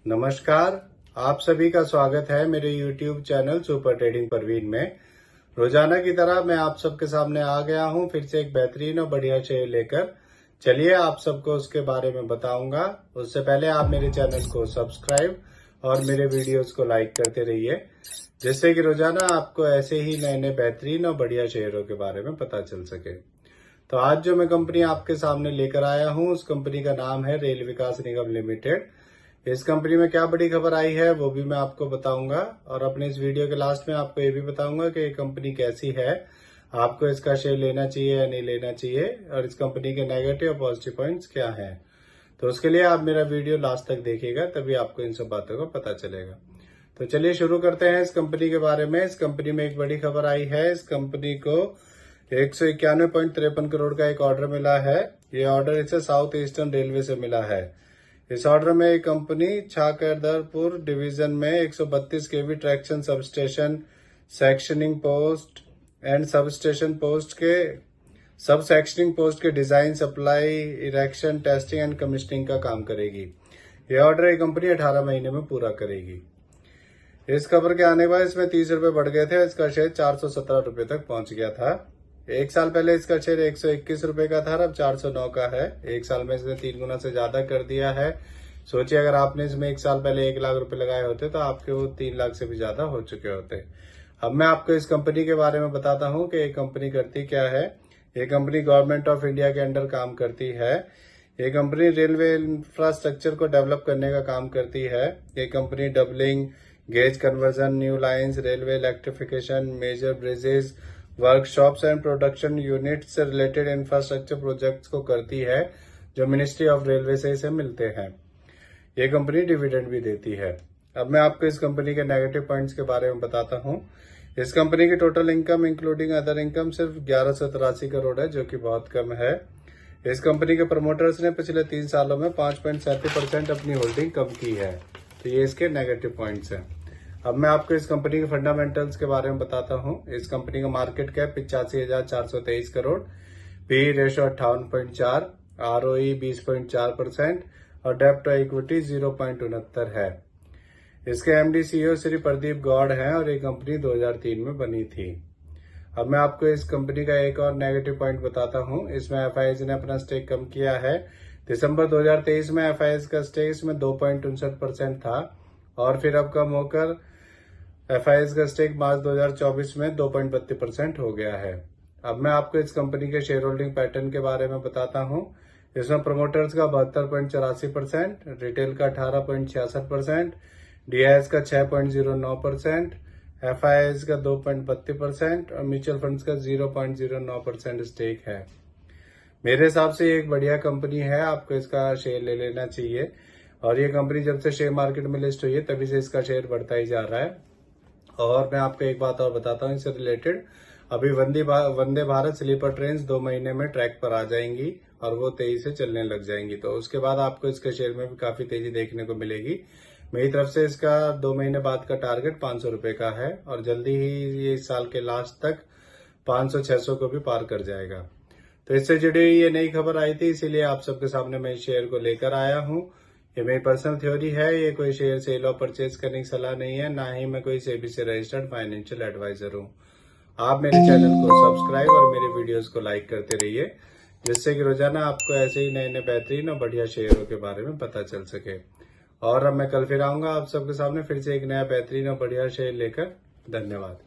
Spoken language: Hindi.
नमस्कार। आप सभी का स्वागत है मेरे YouTube channel super trading Parveen में। रोजाना की तरह मैं आप सबके सामने आ गया हूं फिर से एक बेहतरीन और बढ़िया शेयर लेकर। चलिए आप सबको उसके बारे में बताऊंगा। उससे पहले आप मेरे चैनल को सब्सक्राइब और मेरे वीडियोस को लाइक करते रहिए, जिससे कि रोजाना आपको ऐसे ही नए नए बेहतरीन और बढ़िया शेयरों के बारे में पता चल सके। तो आज जो मैं कंपनी आपके सामने लेकर आया हूं, उस कंपनी का नाम है रेल विकास निगम लिमिटेड। इस कंपनी में क्या बड़ी खबर आई है वो भी मैं आपको बताऊंगा, और अपने इस वीडियो के लास्ट में आपको ये भी बताऊंगा कि ये कंपनी कैसी है, आपको इसका शेयर लेना चाहिए या नहीं लेना चाहिए, और इस कंपनी के नेगेटिव और पॉजिटिव पॉइंट्स क्या हैं। तो उसके लिए आप मेरा वीडियो लास्ट तक देखिएगा, तभी आपको इन सब बातों का पता चलेगा। तो चलिए शुरू करते हैं इस कंपनी के बारे में। इस कंपनी में एक बड़ी खबर आई है। इस कंपनी को 191.53 करोड़ का एक ऑर्डर मिला है। ये ऑर्डर इसे साउथ ईस्टर्न रेलवे से मिला है। इस ऑर्डर में एक कंपनी छाकरदरपुर डिवीजन में 132 KV traction substation, sectioning post and substation post के सब सेक्शनिंग पोस्ट के design, supply, erection, testing and commissioning का काम करेगी। यह ऑर्डर एक कंपनी 18 महीने में पूरा करेगी। इस खबर के आने के बाद इसमें 30 रुपए बढ़ गए थे। इसका शेयर 417 रुपए तक पहुंच गया था। एक साल पहले इसका शेयर 121 रुपए का था, अब 409 का है। एक साल में इसने 3 गुना से ज्यादा कर दिया है। सोचिए अगर आपने इसमें एक साल पहले 1 लाख रुपए लगाए होते तो आपके वो 3 लाख से भी ज्यादा हो चुके होते। अब मैं आपको इस कंपनी के बारे में बताता हूँ कि ये कंपनी करती क्या है। ये कंपनी गवर्नमेंट ऑफ इंडिया के अंडर काम करती है। ये कंपनी रेलवे इंफ्रास्ट्रक्चर को डेवलप करने का काम करती है। ये company doubling, gauge conversion, new lines, railway electrification, major bridges, workshops and production unit से रिलेटेड इंफ्रास्ट्रक्चर प्रोजेक्ट्स को करती है, जो मिनिस्ट्री ऑफ रेलवे से इसे मिलते हैं। ये कंपनी डिविडेंड भी देती है। अब मैं आपको इस कंपनी के नेगेटिव पॉइंट्स के बारे में बताता हूं। इस कंपनी की total income including other income सिर्फ 1183 करोड़ है, जो कि बहुत कम है। इस कंपनी के प्रमोटर्स ने पिछले 3 सालों में 5.37% अपनी होल्डिंग कम की है। तो ये इसके नेगेटिव पॉइंट्स हैं। अब मैं आपको इस कंपनी के फंडामेंटल्स के बारे में बताता हूं। इस कंपनी का market cap 85,423 crore, P ratio 58.4, ROE 20.4% और डेप्ट टू इक्विटी 0.69 है। इसके एमडी सीईओ श्री प्रदीप गौड़ हैं और ये कंपनी 2003 में बनी थी। अब मैं आपको इस कंपनी का एक और नेगेटिव पॉइंट बताता हूं। इसमें एफआईएस ने अपना स्टेक कम किया है। दिसंबर 2023 में एफआईएस का स्टेक इसमें 2.59% था, और फिर अब कम होकर एफआईएस का स्टेक मार्च 2024 में 2.32% हो गया है। अब मैं आपको इस कंपनी के शेयर होल्डिंग पैटर्न के बारे में बताता हूं। इसमें प्रमोटर्स का 72.84%, रिटेल का 18.66%, डीआईएस का 6.09%, एफआईएस का 2.32% और म्यूचुअल फंड्स का 0.09% स्टेक है। मेरे हिसाब से ये एक बढ़िया कंपनी है, आपको इसका शेयर ले लेना चाहिए। और ये कंपनी जब से शेयर मार्केट में लिस्ट हुई है तभी से इसका शेयर बढ़ता ही जा रहा है। और मैं आपको एक बात और बताता हूँ इससे रिलेटेड। अभी वंदे भारत स्लीपर ट्रेन 2 महीने में ट्रैक पर आ जाएंगी और वो तेजी से चलने लग जाएंगी। तो उसके बाद आपको इसके शेयर में भी काफी तेजी देखने को मिलेगी। मेरी तरफ से इसका 2 महीने बाद का टारगेट 500 रुपए का है, और जल्दी ही ये इस साल के लास्ट तक 500-600 को भी पार कर जाएगा। तो इससे जुड़ी हुई ये नई खबर आई थी, इसीलिए आप सबके सामने मैं इस शेयर को लेकर आया हूँ। ये मेरी पर्सनल थ्योरी है, ये कोई शेयर सेल और परचेज करने की सलाह नहीं है, ना ही मैं कोई सेबी से रजिस्टर्ड फाइनेंशियल एडवाइजर हूँ। आप मेरे चैनल को सब्सक्राइब और मेरे वीडियोस को लाइक करते रहिए, जिससे कि रोजाना आपको ऐसे ही नए नए बेहतरीन और बढ़िया शेयरों के बारे में पता चल सके। और अब मैं कल फिर आऊंगा आप सबके सामने फिर से एक नया बेहतरीन और बढ़िया शेयर लेकर। धन्यवाद।